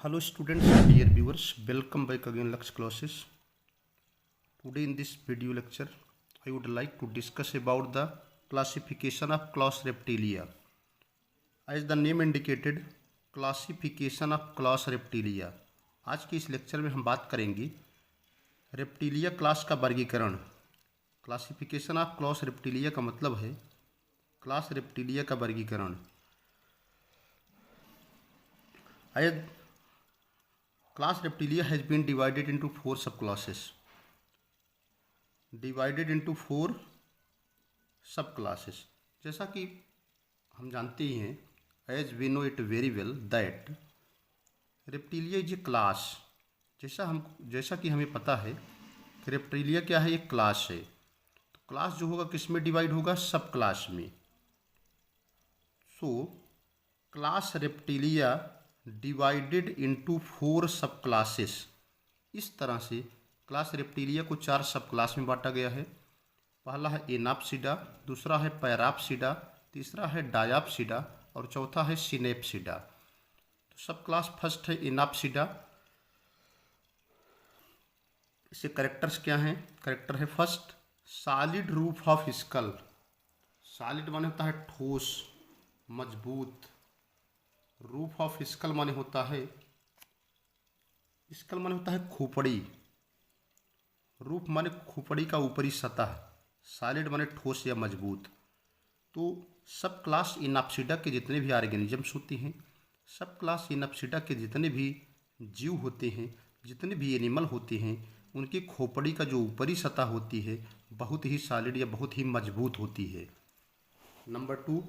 Hello students, dear viewers, welcome back again Laksh classes. Today in this video lecture, I would like to discuss about the classification of class Reptilia. As the name indicated, classification of class Reptilia. आज के इस lecture में हम बात करेंगे reptilia class का वर्गीकरण। Classification of class reptilia का मतलब है क्लास रेप्टिलिया का वर्गीकरण। Class Reptilia has been divided into four subclasses. जैसा कि हम जानते ही हैं, as we know it very well that Reptilia is a class. जैसा कि हमें पता है कि रेप्टिलिया क्या है, एक क्लास है। तो क्लास जो होगा किस में डिवाइड होगा, सब क्लास में। So class reptilia divided into 4 सब क्लासेस। इस तरह से क्लास रेप्टिलिया को 4 सब क्लास में बांटा गया है। पहला है एनाप्सिडा, दूसरा है पैराप्सिडा, तीसरा है डायाप्सिडा और चौथा है सिनेप्सिडा। तो सब क्लास फर्स्ट है एनाप्सिडा। इसके कैरेक्टर्स क्या हैं? कैरेक्टर है first solid roof of skull. Solid माने होता है ठोस, मजबूत। रूफ ऑफ स्कल माने होता है, स्कल माने होता है खोपड़ी। रूफ माने खोपड़ी का ऊपरी सतह, सॉलिड माने ठोस या मजबूत। तो सब क्लास इनअप्सिडा के जितने भी ऑर्गेनिजम्स होते हैं, सब क्लास इनअप्सिडा के जितने भी जीव होते हैं, जितने भी एनिमल होते हैं, उनकी खोपड़ी का जो ऊपरी सतह होती है बहुत ही सॉलिड या बहुत ही मजबूत होती है। Number 2,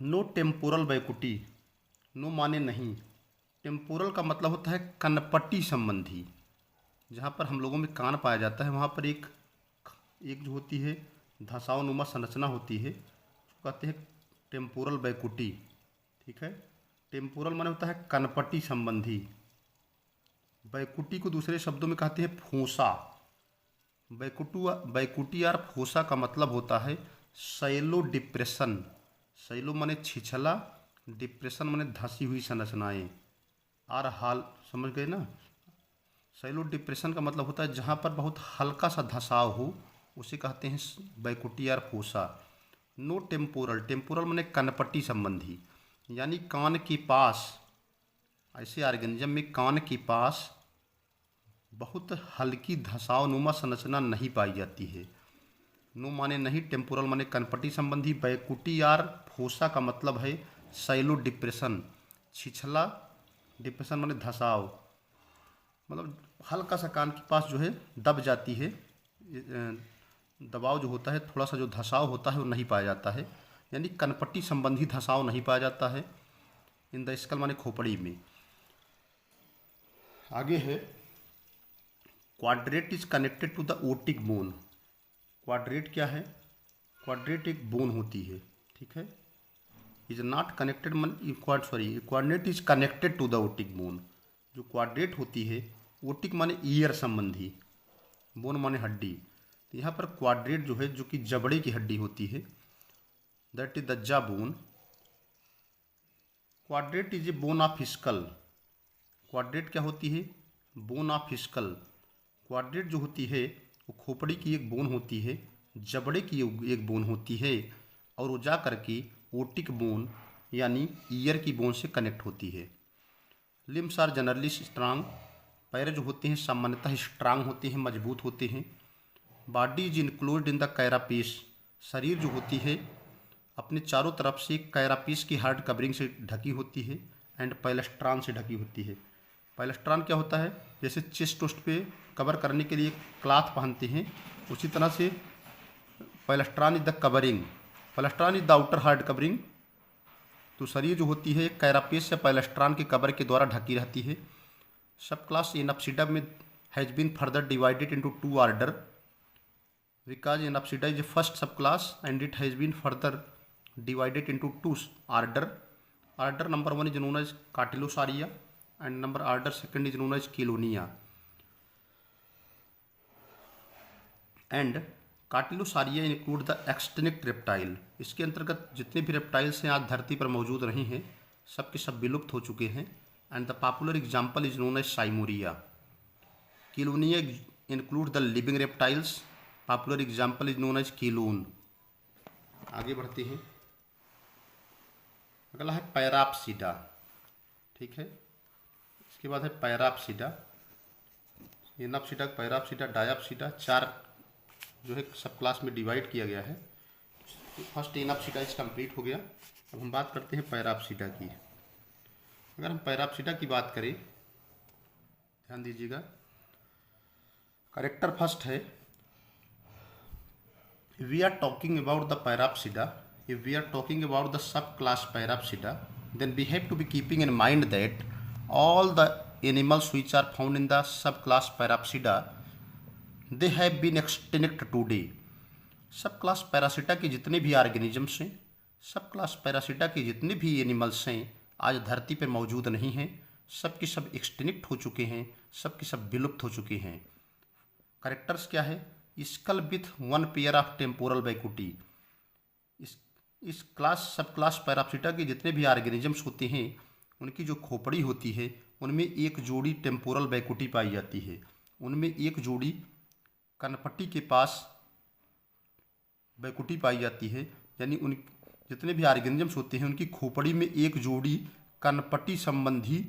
no temporal vacuity. No माने नहीं, टेम्पोरल का मतलब होता है कनपट्टी संबंधी। जहाँ पर हम लोगों में कान पाया जाता है वहाँ पर एक जो होती है धसाव नुमा संरचना होती है, उसको कहते हैं टेम्पोरल बैकुटी। ठीक है, टेम्पोरल माने होता है कनपट्टी संबंधी। बैकुटी को दूसरे शब्दों में कहते हैं फोसा। बैकुटी और फोसा का मतलब होता है शैलो डिप्रेशन। शैलो माने छिछला, डिप्रेशन माने धंसी हुई संरचनाएं। और हाल समझ गए ना। शैलो डिप्रेशन का मतलब होता है जहाँ पर बहुत हल्का सा धसाव हो, उसे कहते हैं बैकुटी और फोसा। नो टेम्पोरल, टेम्पोरल माने कनपट्टी संबंधी, यानी कान के पास। ऐसे ऑर्गेनिज्म में कान के पास बहुत हल्की धसाव नुमा संरचना नहीं पाई जाती है। नो माने नहीं, टेम्पोरल माने कनपट्टी संबंधी। बैकुटी और फोसा का मतलब है शैलो डिप्रेशन, छिछला। डिप्रेशन माने धसाव, मतलब हल्का सा कान के पास जो है दब जाती है। दबाव जो होता है, थोड़ा सा जो धसाव होता है वो नहीं पाया जाता है, यानी कनपट्टी संबंधी धसाव नहीं पाया जाता है इन द स्कल माने खोपड़ी में। आगे है quadrate is connected to the otic bone. Quadrate क्या है? क्वाड्रेट एक बोन होती है। ठीक है, is not connected quadrate is connected to the otic bone. जो क्वाड्रेट होती है, ओटिक माने ईयर संबंधी, बोन माने हड्डी। तो यहाँ पर क्वाड्रेट जो है, जो कि जबड़े की हड्डी होती है, that is the jaw bone. Quadrate is a bone of skull. Quadrate क्या होती है? Bone of skull. क्वाड्रेट जो होती है वो खोपड़ी की एक बोन होती है, जबड़े की एक बोन होती है, और वो जा करके ओटिक बोन यानी ईयर की बोन से कनेक्ट होती है। Limbs are generally strong. पैर जो होते हैं सामान्यतः स्ट्रांग होते हैं, मजबूत होते हैं। Body is include in the carapace. शरीर जो होती है अपने चारों तरफ से कैरापीस की हार्ड कवरिंग से ढकी होती है एंड पैलेस्ट्रॉन से ढकी होती है। पैलेस्ट्रॉन क्या होता है? जैसे चेस्ट टोस्ट पे कवर करने के लिए क्लॉथ पहनते हैं, उसी तरह से plastron is the covering. Plastron is the outer hard covering. तो शरीर जो होती है कैरापीस या पैलेस्ट्रॉन के कवर के द्वारा ढकी रहती है। सब क्लास इनअप्सिडा में has been further divided into 2 order because anapsida is a first subclass and it has been further divided into 2 order. Order number 1 is known as Cartilosaria and order 2 is known as Chelonia. And Cartilosaria include the extinct reptile. इसके अंतर्गत जितने भी reptiles हैं आज धरती पर मौजूद नहीं हैं, सब के सब विलुप्त हो चुके हैं। And the popular example is known as seymouria. Chelonia include the living reptiles. Popular example is known as chelone. आगे बढ़ते हैं। अगला है पैराप्सिडा। ठीक है, इसके बाद है पैराप्सिडा। एनाप्सिडा, पैराप्सिडा, डायाप्सिडा, 4 जो है सब क्लास में डिवाइड किया गया है। तो फर्स्ट एनाप्सिडा इस कंप्लीट हो गया। अब हम बात करते हैं पैराप्सिडा की। अगर हम पैराप्सिडा की बात करें, ध्यान दीजिएगा, करेक्टर फर्स्ट है we are talking about the parapsida, if we are talking about the subclass Parapsida, then we have to be keeping in mind that all the animals which are found in the subclass Parapsida, they have been extinct today. Subclass parapsida के जितने भी organisms हैं, subclass parapsida के जितने भी animals हैं, आज धरती पर मौजूद नहीं हैं। सब के सब एक्सटिंक्ट हो चुके हैं, सब के सब विलुप्त हो चुके हैं। करेक्टर्स क्या है? Skull with 1 pair of temporal vacuity. इस सब क्लास पैराप्सिटा के जितने भी ऑर्गेनिजम्स होते हैं, उनकी जो खोपड़ी होती है उनमें एक जोड़ी टेम्पोरल बैकुटी पाई जाती है। उनमें एक जोड़ी कनपट्टी के पास बैकुटी पाई जाती है, यानी उन जितने भी ऑर्गेनिजम्स होते हैं उनकी खोपड़ी में एक जोड़ी कनपट्टी संबंधी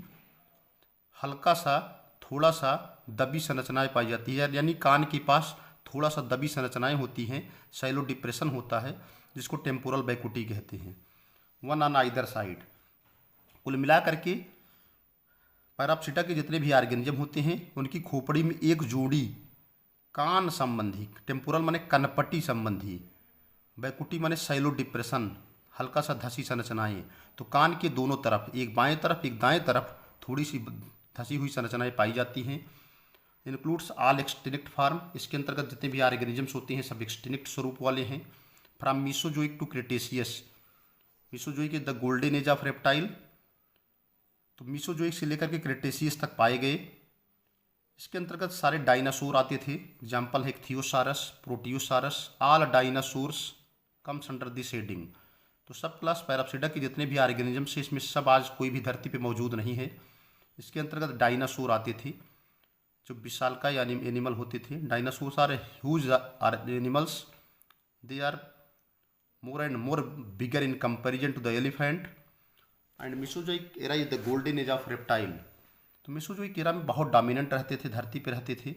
हल्का सा थोड़ा सा दबी संरचनाएं पाई जाती है, यानी कान के पास थोड़ा सा दबी संरचनाएं होती हैं। शैलो डिप्रेशन होता है जिसको टेम्पोरल बैकुटी कहते हैं। 1 ऑन आइदर साइड। कुल मिला करके पैराप्सिटा के जितने भी ऑर्गेनिज्म होते हैं उनकी खोपड़ी में एक जोड़ी कान संबंधी, टेम्पोरल माने कनपट्टी संबंधी, बैकुटी माने शैलो डिप्रेशन, हल्का सा धसी संरचनाएं, तो कान के दोनों तरफ, एक बाएं तरफ एक दाएं तरफ थोड़ी सी धसी हुई संरचनाएं पाई जाती हैं। Includes all extinct form. इसके अंतर्गत जितने भी ऑर्गेनिजम्स होते हैं सब एक्सटिंक्ट स्वरूप वाले हैं। From Mesozoic to Cretaceous. Mesozoic the golden age of reptile, तो मीसोजोइक से लेकर के क्रिटेशियस तक पाए गए। इसके अंतर्गत सारे डायनासोर आते थे। एग्जाम्पल है theosaurus, proteosaurus, all dinosaurs comes under this heading. तो सब क्लास पैराप्सिडा के जितने भी ऑर्गेनिजम्स हैं इसमें सब आज कोई भी धरती पे मौजूद नहीं है। इसके अंतर्गत डायनासोर आते थे जो विशालकाय यानी एनिमल होते थे। Dinosaurs are huge animals, they are more and more bigger in comparison to the elephant. And Mesozoic era is the golden age of reptile. तो मेसोजोइक एरा में बहुत डोमिनेंट रहते थे, धरती पे रहते थे।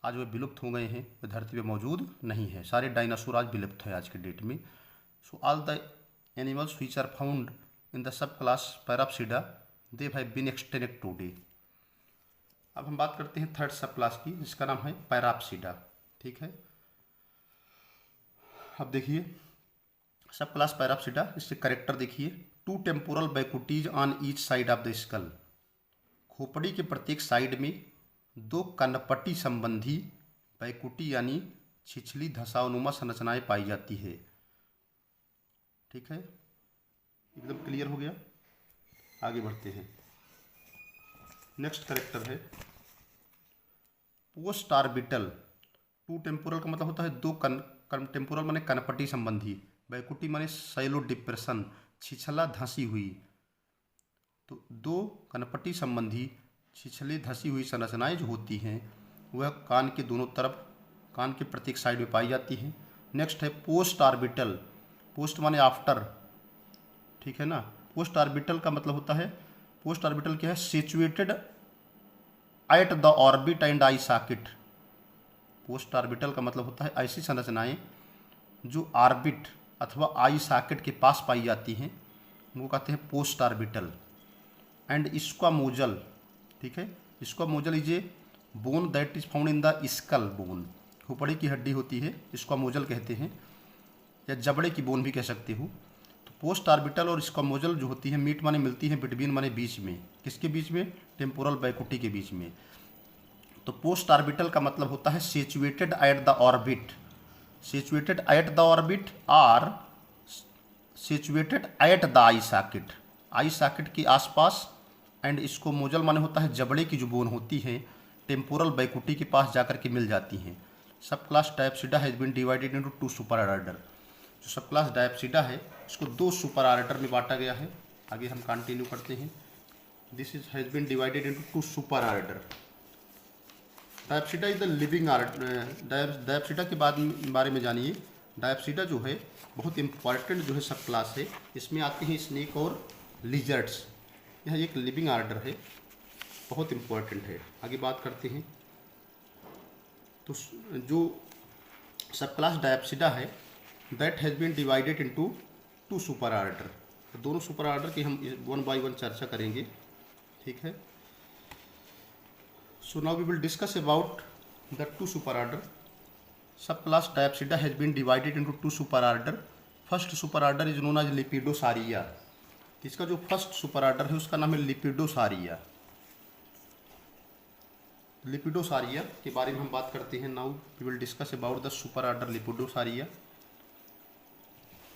आज वे विलुप्त हो गए हैं, वे धरती पे मौजूद नहीं है। सारे डायनासोर आज विलुप्त है आज के डेट में। So all the animals which are found in the subclass parapsida they have been extinct today. अब हम बात करते हैं थर्ड सब क्लास की, जिसका नाम है पैराप्सिडा। ठीक है, अब देखिए सब क्लास पैराप्सिडा, इससे करेक्टर देखिए। 2 temporal vacuities on each side of the skull. खोपड़ी के प्रत्येक साइड में 2 कनपट्टी संबंधी बैकुटी यानी छिछली धसावनुमा संरचनाएं पाई जाती है। ठीक है, एकदम क्लियर हो गया। आगे बढ़ते हैं। नेक्स्ट करेक्टर है पोस्ट ऑर्बिटल। 2 टेम्पोरल का मतलब होता है 2 टेम्पोरल माने कनपट्टी संबंधी, बैकुटी माने शैलो डिप्रेशन, छिछला धंसी हुई। तो 2 कनपट्टी संबंधी छिछले धंसी हुई संरचनाएं जो होती हैं वह कान के दोनों तरफ, कान के प्रत्येक साइड में पाई जाती हैं। नेक्स्ट है पोस्ट ऑर्बिटल। पोस्ट माने आफ्टर, ठीक है ना। पोस्ट ऑर्बिटल का मतलब होता है, पोस्ट ऑर्बिटल क्या है? Situated at the orbit and I socket. Post orbital का मतलब होता है ऐसी संरचनाएं जो ऑर्बिट अथवा आई सॉकेट के पास पाई जाती हैं, वो कहते हैं पोस्ट ऑर्बिटल। एंड स्क्वामोजल, ठीक है, squamosal is a bone that is found in the skull bone. खोपड़ी की हड्डी होती है, स्क्वामोजल कहते हैं, या जबड़े की बोन भी कह सकते हो। तो पोस्ट ऑर्बिटल और स्क्वामोजल जो होती है, मीट माने मिलती है, बिटवीन माने बीच में। किसके बीच में? टेम्पोरल बैकुटी के बीच में। तो पोस्ट ऑर्बिटल का मतलब होता है situated at the orbit, situated at the orbit और situated at the eye socket, eye socket के आसपास। एंड स्क्वामोजल माने होता है जबड़े की जो बोन होती है टेम्पोरल बैकुटी के पास जाकर के मिल जाती हैं। सब class diapsida has been divided into 2 super order. जो सब क्लास डायप्सिडा है इसको 2 सुपर ऑर्डर में बांटा गया है। आगे हम कंटिन्यू करते हैं। This is has been divided into 2 super order. Diapsida is the living order. Diapsida के बारे में जानिए। डायप्सिडा जो है बहुत इम्पॉर्टेंट जो है सब क्लास है। इसमें आते हैं स्नेक और लिजर्ड्स। यह एक लिविंग ऑर्डर है, बहुत इम्पॉर्टेंट है। आगे बात करते हैं। तो जो सब क्लास डायप्सिडा है that has been divided into 2 super order. तो दोनों सुपर ऑर्डर की हम 1 बाय 1 चर्चा करेंगे, ठीक है। So now we will discuss about the 2 super order. सब class diapsida has been divided into 2 super order. First superorder is known as lepidosauria. इसका जो फर्स्ट सुपर ऑर्डर है उसका नाम है लिपिडोसारिया। लिपिडोसारिया के बारे में हम बात करते हैं। Now we will discuss about the superorder lepidosauria.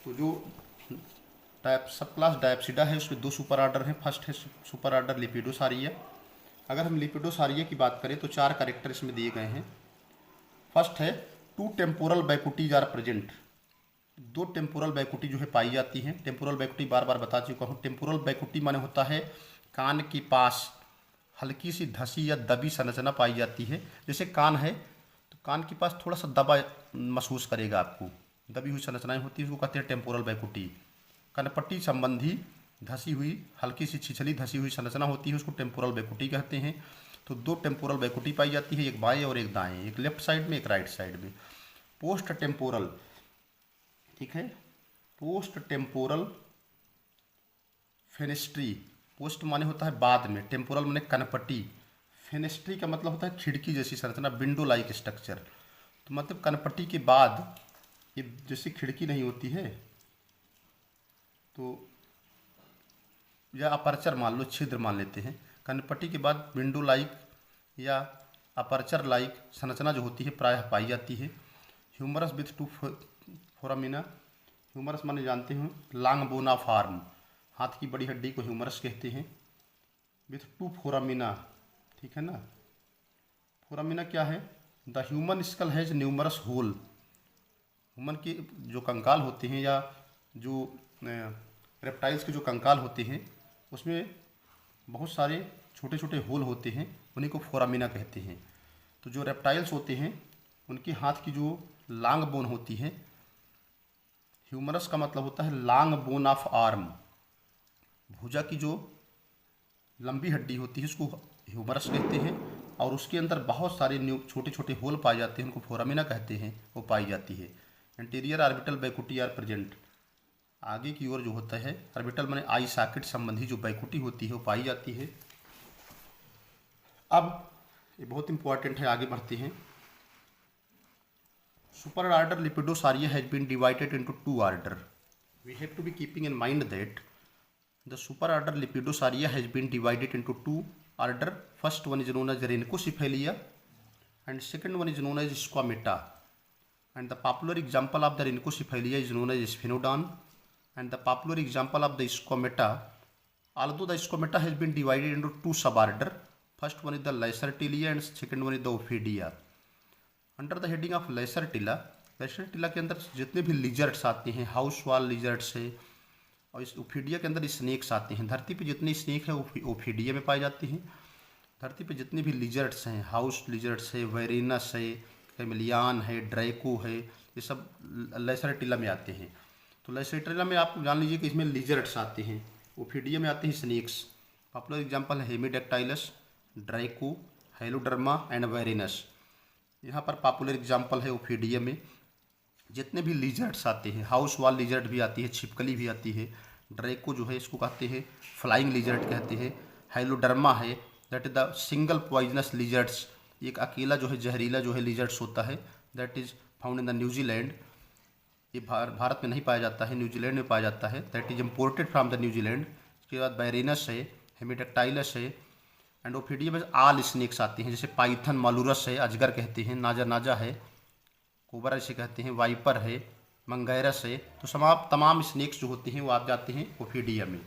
तो जो सब क्लास डायप्सिडा है उसमें 2 सुपर ऑर्डर हैं। फर्स्ट है सुपर ऑर्डर लिपिडोसारिया। अगर हम लिपिडोसारिया की बात करें तो 4 कैरेक्टर इसमें दिए गए हैं। फर्स्ट है 2 temporal बैकुटीज are present. 2 temporal vacuity जो है पाई जाती हैं। टेम्पोरल बैकुटी बार बार बता चुका हूँ। टेम्पोरल बैकुटी माने होता है कान के पास हल्की सी धसी या दबी संरचना पाई जाती है। जैसे कान है तो कान के पास थोड़ा सा दबा महसूस करेगा आपको, दबी हुई संरचनाएं होती है, उसको कहते हैं टेम्पोरल बैकुटी। कनपट्टी संबंधी धसी हुई हल्की सी छिछली धसी हुई संरचना होती है, उसको टेम्पोरल बैकुटी कहते हैं। तो 2 टेम्पोरल बैकुटी पाई जाती है, एक बाएं और एक दाएं, एक लेफ्ट साइड में एक राइट साइड में। पोस्ट टेम्पोरल, ठीक है, पोस्ट टेम्पोरल फेनेस्ट्री। पोस्ट माने होता है बाद में, टेम्पोरल माने कनपट्टी, फेनेस्ट्री का मतलब होता है खिड़की जैसी संरचना, विंडो लाइक स्ट्रक्चर। तो मतलब कनपट्टी के बाद ये जैसी खिड़की नहीं होती है तो या अपर्चर मान लो, छिद्र मान लेते हैं। कनपट्टी के बाद विंडो लाइक या अपर्चर लाइक संरचना जो होती है प्रायः पाई जाती है। Humerus with 2 foramina. ह्यूमरस माने जानते हैं लांग बोना फार्म, हाथ की बड़ी हड्डी को ह्यूमरस कहते हैं। विथ 2 फोरामिना, ठीक है ना। फोरामिना क्या है? The human skull has numerous hole. Human के जो कंकाल होते हैं या जो रेप्टाइल्स के जो कंकाल होते हैं उसमें बहुत सारे छोटे छोटे होल होते हैं, उन्हीं को फोरामिना कहते हैं। तो जो रेप्टाइल्स होते हैं उनके हाथ की जो लांग बोन होती है, ह्यूमरस का मतलब होता है लांग बोन ऑफ आर्म, भुजा की जो लंबी हड्डी होती है उसको ह्यूमरस कहते हैं। और उसके अंदर बहुत सारे छोटे छोटे होल पाए जाते हैं, उनको फोरामिना कहते हैं, वो पाई जाती है। Interior orbital vacuity are present. आगे की ओर जो होता है ऑर्बिटल माने आई सॉकेट संबंधी जो बैकुटी होती है वो पाई जाती है। अब ये बहुत इंपॉर्टेंट है, आगे बढ़ते हैं। Superorder lepidosauria has been divided into 2 order. We have to be keeping in mind that the superorder lepidosauria has been divided into 2 order. First one is known as rhynchocephalia and second one is known as squamata, and the popular example of the rhynchocephalia is known as sphenodon, and the popular example of the squamata, although the squamata has been divided into 2 suborder, first one is the Lacertilia and second one is the Ophidia. Under the heading of Lacertilla, Lacertilla के अंदर जितने भी lizards आते हैं, house वाल lizards है, और इस ओफीडिया के अंदर स्नेक्स आते हैं। धरती पे जितने स्नेक है वो ओफीडिया में पाए जाते हैं। धरती पे जितने भी लिजर्ड्स हैं, हाउस लिजर्ड्स है, वेरिनस है, कैमिलियन है, ड्रैको है, ये सब लेसरटिला में आते हैं। तो लेसरटिला में आप जान लीजिए कि इसमें लिजर्ड्स आते हैं, ओफीडिया में आते हैं स्नेक्स। पॉपुलर एग्जांपल है हेमिडेक्टाइलस, ड्रैको, हेलोडर्मा एंड वेरिनस। यहाँ पर पॉपुलर एग्जांपल है ओफीडिया में जितने भी लिजर्ड्स आते हैं, हाउस वाल लिजर्ड भी आती है, छिपकली भी आती है, ड्रैको जो है इसको कहते हैं फ्लाइंग लिजर्ड कहते हैं, हेलोडर्मा है that is the single poisonous lizards, एक अकेला जो है जहरीला जो है लिजर्ड्स होता है, that is found in the New Zealand. ये भारत में नहीं पाया जाता है, न्यूजीलैंड में पाया जाता है, that is imported from the New Zealand. इसके बाद बैरिनस है, हेमिडेक्टाइलस है, एंड ओफीडिया में आल स्नेक्स आते हैं, जैसे पाइथन, मालूरस है, अजगर कहते हैं, नाजा नाजा है, कोबरा इसे कहते हैं, वाइपर है, मंगैरस है। तो तमाम स्नेक्स जो होते हैं वो आप जाते हैं ओफीडिया में।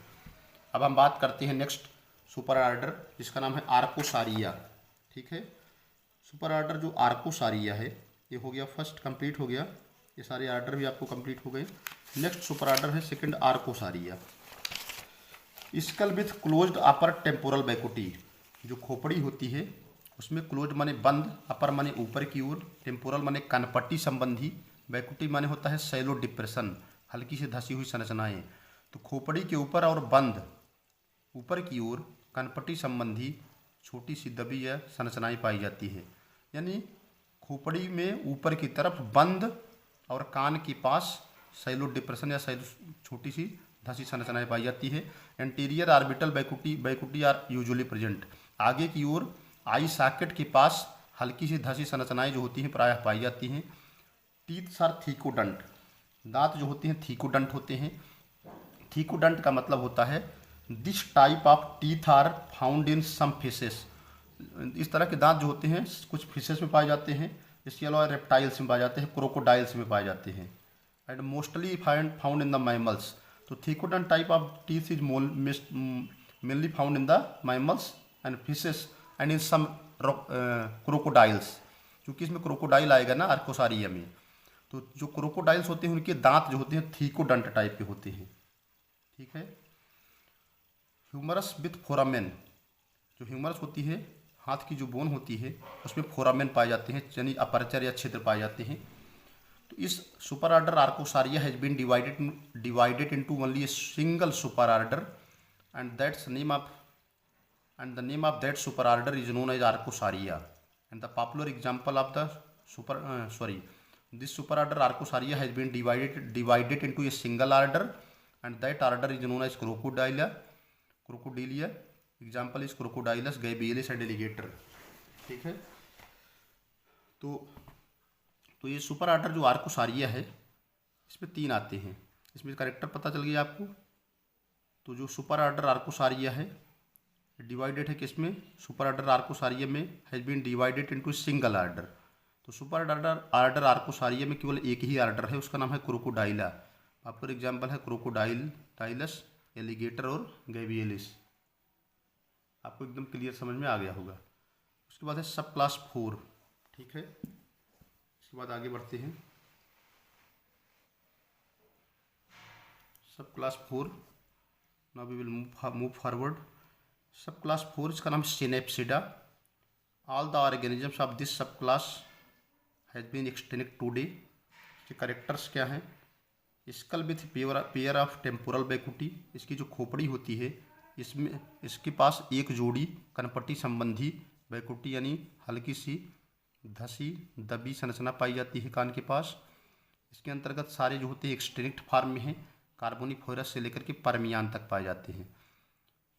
अब हम बात करते हैं नेक्स्ट सुपर ऑर्डर जिसका नाम है आर्कोसारिया। ठीक है, सुपर ऑर्डर जो आर्कोसारिया है ये हो गया, फर्स्ट कंप्लीट हो गया, ये सारे ऑर्डर भी आपको कंप्लीट हो गए। नेक्स्ट सुपर ऑर्डर है second Archosauria. Skull with closed upper temporal vacuity, जो खोपड़ी होती है उसमें क्लोज माने बंद, अपर माने ऊपर की ओर, टेम्पोरल माने कनपट्टी संबंधी, बैकुटी माने होता है सैलो डिप्रेशन, हल्की से धसी हुई संरचनाएं। तो खोपड़ी के ऊपर और बंद ऊपर की ओर कनपट्टी संबंधी छोटी सी दबी या संरचनाएं पाई जाती है। यानी खोपड़ी में ऊपर की तरफ बंद और कान के पास सैलो डिप्रेशन या सैलो छोटी सी धसी संरचनाएं पाई जाती है। Anterior orbital vacuity are usually present, आगे की ओर आई सॉकेट के पास हल्की सी धसी संरचनाएं जो होती हैं प्रायः पाई जाती हैं। टीथ आर थीकोडंट, दांत जो होते हैं थीकोडंट होते हैं। थीकोडंट का मतलब होता है this type of teeth are found in some fishes, इस तरह के दांत जो होते हैं कुछ फिशेस में पाए जाते हैं, इसके अलावा रेप्टाइल्स में पाए जाते हैं, क्रोकोडाइल्स में पाए जाते हैं, and mostly found in the mammals. तो thecodont type of teeth is mainly found in the mammals and fishes and in some crocodiles, क्योंकि इसमें क्रोकोडाइल आएगा ना आर्कोसारिया में। तो जो क्रोकोडाइल्स होते हैं उनके दांत जो होते हैं थीकोडंट टाइप के होते हैं। ठीक है। ह्यूमरस विथ फोरामेन, जो ह्यूमरस होती है हाथ की जो बोन होती है उसमें फोरामेन पाए जाते हैं, यानी अपर्चर या छिद्र पाए जाते हैं। तो इस super order Archosauria has been divided into only a single super order and that's name of and the name of that super order is known as Archosaria, and the popular example of the this super order Archosaria has been divided into a single order, and that order is known as Crocodilia. Example is Crocodilus, Gabialis and Alligator. ठीक है। तो ये super order जो आर्कोसारिया है इसमें 3 आते हैं, इसमें करेक्टर पता चल गया आपको। तो जो सुपर ऑर्डर आर्कोसारिया है डिवाइडेड है किसमें, सुपर ऑर्डर आर्कोसारिया में has been divided into single order. तो सुपर ऑर्डर आर्कोसारिया में केवल एक ही ऑर्डर है, उसका नाम है क्रोकोडाइला। आपका एग्जांपल है क्रोकोडाइलस, एलिगेटर और गैबियलिस। आपको एकदम क्लियर समझ में आ गया होगा। उसके बाद है सब क्लास 4। ठीक है, इसके बाद आगे बढ़ते हैं। सब class 4, now we will move forward. Sub class 4 इसका नाम Synapsida. All the organisms of this sub class has been extinct today. इसके करेक्टर्स क्या हैं, skull with pair of temporal vacuity, इसकी जो खोपड़ी होती है इसमें इसके पास एक जोड़ी कनपट्टी संबंधी बैकुटी यानी हल्की सी धसी दबी संरचना पाई जाती है कान के पास। इसके अंतर्गत सारे जो होते हैं एक्सटिंक्ट फॉर्म में हैं, कार्बोनिफोरस से लेकर के परमियान तक पाए जाते हैं।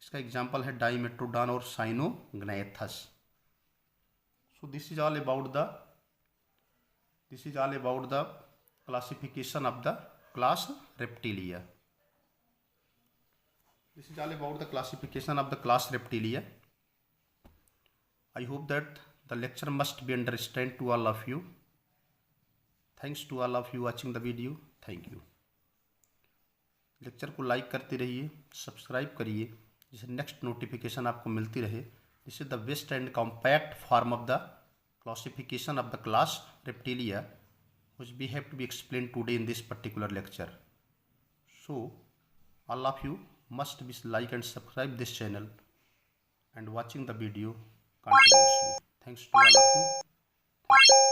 इसका एग्जाम्पल है डाइमेट्रोडॉन और Cynognathus. So this is all about the classification of the class Reptilia. This is all about the classification of the class Reptilia. I hope that the lecture must be understood to all of you. Thanks to all of you watching the video. Thank you. Lecture को like करते रहिए, subscribe करिए, जिससे next notification आपको मिलती रहे। This is the best and compact form of the classification of the class reptilia which we have to be explained today in this particular lecture. So all of you must be like and subscribe this channel and watching the video continuously. Thanks to all of you. Thank you.